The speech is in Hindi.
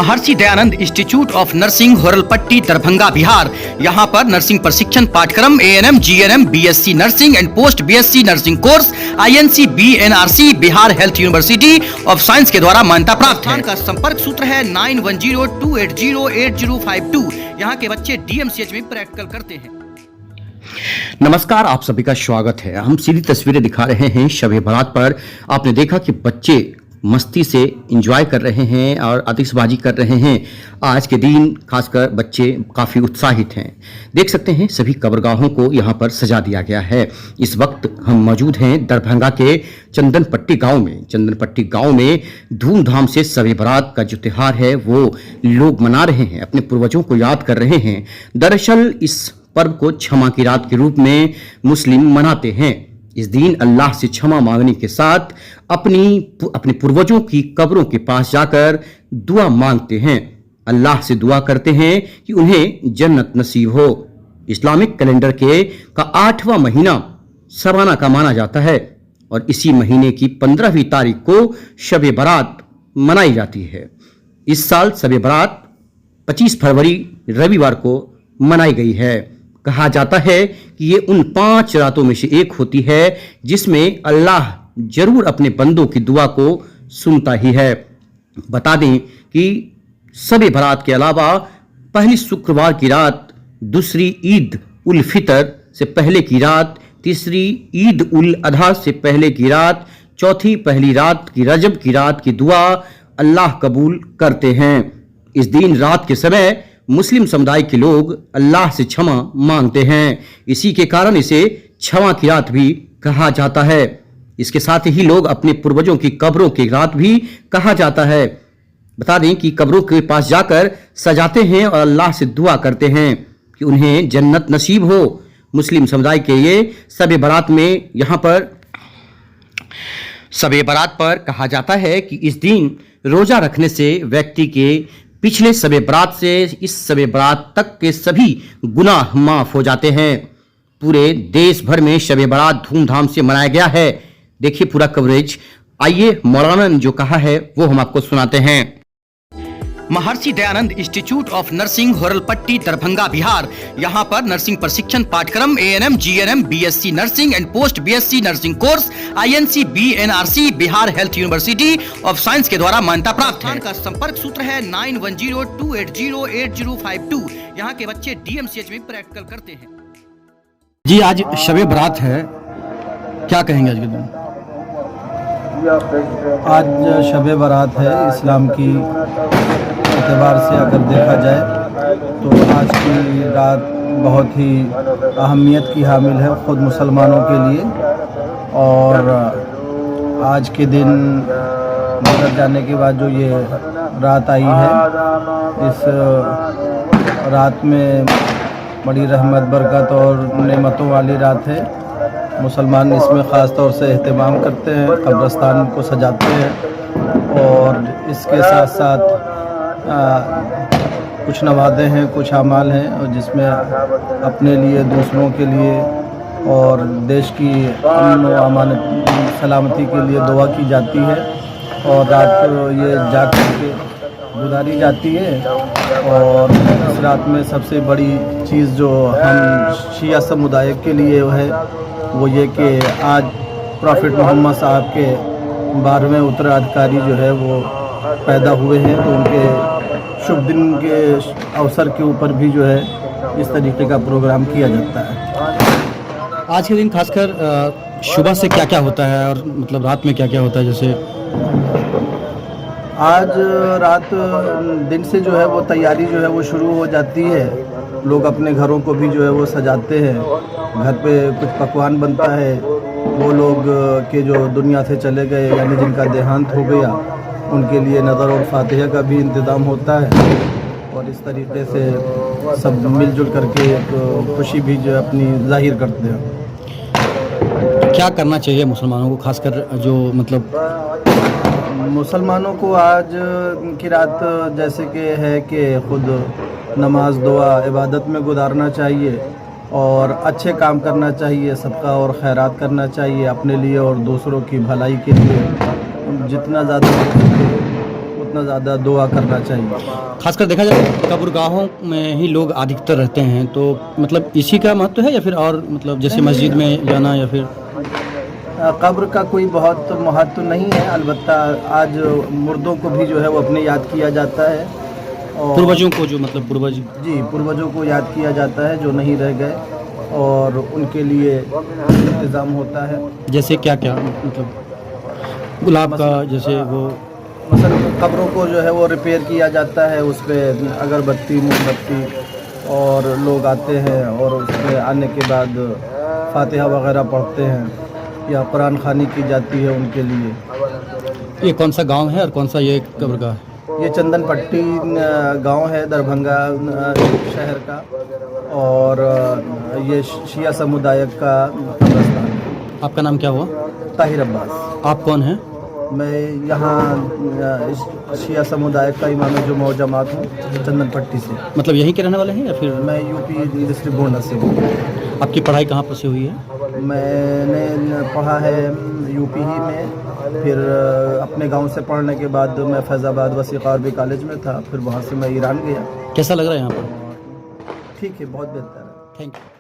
Maharshi Dayanand institute of nursing Horalpatti Darbhanga Bihar. यहाँ पर नर्सिंग प्रशिक्षण पाठ्यक्रम ANM, GNM, BSc nursing and post BSc nursing course INC BNRC Bihar health university of science के द्वारा मान्यता प्राप्त है। का संपर्क सूत्र है 9102808052। यहाँ के बच्चे DMCH में प्रैक्टिकल करते हैं। नमस्कार, आप सभी का स्वागत है। हम सीधी तस्वीरें दिखा रहे हैं शब-ए बारात पर। आपने देखा कि बच्चे मस्ती से एंजॉय कर रहे हैं और आतिशबाजी कर रहे हैं। आज के दिन खासकर बच्चे काफ़ी उत्साहित हैं। देख सकते हैं सभी कब्रगाहों को यहाँ पर सजा दिया गया है। इस वक्त हम मौजूद हैं दरभंगा के चंदनपट्टी गांव में। चंदनपट्टी गांव में धूमधाम से शब-ए बारात का जो त्यौहार है वो लोग मना रहे हैं, अपने पूर्वजों को याद कर रहे हैं। दरअसल इस पर्व को क्षमा की रात के रूप में मुस्लिम मनाते हैं। इस दिन अल्लाह से क्षमा मांगने के साथ अपने पूर्वजों की कब्रों के पास जाकर दुआ मांगते हैं। अल्लाह से दुआ करते हैं कि उन्हें जन्नत नसीब हो। इस्लामिक कैलेंडर का 8वां महीना शबाना का माना जाता है और इसी महीने की 15वीं तारीख को शब-ए बारात मनाई जाती है। इस साल शब-ए बारात 25 फरवरी रविवार को मनाई गई है। कहा जाता है कि ये उन 5 रातों में से एक होती है जिसमें अल्लाह जरूर अपने बंदों की दुआ को सुनता ही है। बता दें कि शब-ए बारात के अलावा पहली शुक्रवार की रात, दूसरी ईद उल फितर से पहले की रात, तीसरी ईद उल अधा से पहले की रात, चौथी पहली रात की रजब की रात की दुआ अल्लाह कबूल करते हैं। इस दिन रात के समय मुस्लिम समुदाय के लोग अल्लाह से क्षमा मांगते हैं। इसी के कारण इसे क्षमा की रात भी कहा जाता है। इसके साथ ही लोग अपने पूर्वजों की कब्रों की रात भी कहा जाता है। बता दें कि कब्रों के पास जाकर सजाते हैं और अल्लाह से दुआ करते हैं कि उन्हें जन्नत नसीब हो। मुस्लिम समुदाय के ये शब-ए बारात में यहाँ पर शब-ए बारात पर कहा जाता है कि इस दिन रोजा रखने से व्यक्ति के पिछले शब-ए बारात से इस शब-ए बारात तक के सभी गुनाह माफ हो जाते हैं। पूरे देश भर में शब-ए बारात धूमधाम से मनाया गया है। देखिए पूरा कवरेज। आइए मौलाना ने जो कहा है वो हम आपको सुनाते हैं। Maharshi Dayanand institute of nursing Horalpatti Darbhanga Bihar. यहाँ पर नर्सिंग प्रशिक्षण पाठ्यक्रम ANM, GNM, BSc nursing and post BSc nursing course INC BNRC Bihar health university of science के द्वारा मान्यता प्राप्त है। का संपर्क सूत्र है 9102808052। यहाँ के बच्चे DMCH में प्रैक्टिकल करते हैं। जी, आज शब-ए बारात है, क्या कहेंगे आज के दिन? आज शब-ए बारात है। इस्लाम की एतबार से अगर देखा जाए तो आज की रात बहुत ही अहमियत की हामिल है ख़ुद मुसलमानों के लिए। और आज के दिन गुजर जाने के बाद जो ये रात आई है, इस रात में बड़ी रहमत, बरकत और नेमतों वाली रात है। मुसलमान इसमें ख़ास तौर से एहतमाम करते हैं, कब्रिस्तान को सजाते हैं और इसके साथ साथ कुछ नवाज़ें हैं, कुछ अमाल हैं और जिसमें अपने लिए, दूसरों के लिए और देश की अमन व अमान सलामती के लिए दुआ की जाती है। और रात ये जाग करके गुजारी जाती है। और इस रात में सबसे बड़ी चीज़ जो हम शिया समुदाय के लिए है वो ये कि आज प्रॉफिट मोहम्मद साहब के 12वें उत्तराधिकारी जो है वो पैदा हुए हैं। तो उनके शुभ दिन के अवसर के ऊपर भी जो है इस तरीके का प्रोग्राम किया जाता है। आज के दिन खासकर सुबह से क्या क्या होता है और मतलब रात में क्या क्या होता है? जैसे आज रात दिन से जो है वो तैयारी जो है वो शुरू हो जाती है। लोग अपने घरों को भी जो है वो सजाते हैं। घर पे कुछ पकवान बनता है। वो लोग के जो दुनिया से चले गए यानी जिनका देहांत हो गया उनके लिए नज़र और फातिहा का भी इंतज़ाम होता है। और इस तरीके से सब मिलजुल करके एक खुशी भी जो अपनी जाहिर करते हैं। क्या करना चाहिए मुसलमानों को, खासकर जो मतलब मुसलमानों को आज की रात जैसे कि है कि खुद नमाज, दुआ, इबादत में गुजारना चाहिए और अच्छे काम करना चाहिए, सदका और खैरात करना चाहिए अपने लिए और दूसरों की भलाई के लिए। जितना ज़्यादा जितना ज़्यादा दुआ करना चाहिए। खासकर देखा जाए तो कब्रगाहों में ही लोग अधिकतर रहते हैं, तो मतलब इसी का महत्व है या फिर और मतलब जैसे मस्जिद में जाना या फिर कब्र का कोई बहुत महत्व नहीं है, अलबत्ता आज मुर्दों को भी जो है वो अपने याद किया जाता है और पूर्वजों को, जो मतलब पूर्वज जी पूर्वजों को याद किया जाता है जो नहीं रह गए, और उनके लिए इंतज़ाम होता है। जैसे क्या क्या मतलब गुलाब का, जैसे वो मसलन कब्रों को जो है वो रिपेयर किया जाता है, उस पर अगरबत्ती मोमबत्ती और लोग आते हैं और उसमें आने के बाद फातिहा वगैरह पढ़ते हैं या कुरान खानी की जाती है उनके लिए। ये कौन सा गांव है और कौन सा ये कब्रगाह है? ये चंदन पट्टी गांव है दरभंगा शहर का, और ये शिया समुदाय का कब्रिस्तान है। आपका नाम क्या हुआ? ताहिर अब्बास। आप कौन हैं? मैं यहाँ शिया समुदाय का इमाम जुमा जमात हूँ चंदन पट्टी से। मतलब यहीं के रहने वाले हैं या फिर? मैं यूपी डिस्ट्रिक्ट बोर्ड से हूँ। आपकी पढ़ाई कहाँ पर से हुई है? मैंने पढ़ा है यूपी ही में, फिर अपने गांव से पढ़ने के बाद मैं फैज़ाबाद वसीक़ अरबी कॉलेज में था, फिर वहाँ से मैं ईरान गया। कैसा लग रहा है यहाँ पर? ठीक है, बहुत बेहतर है। Thank you.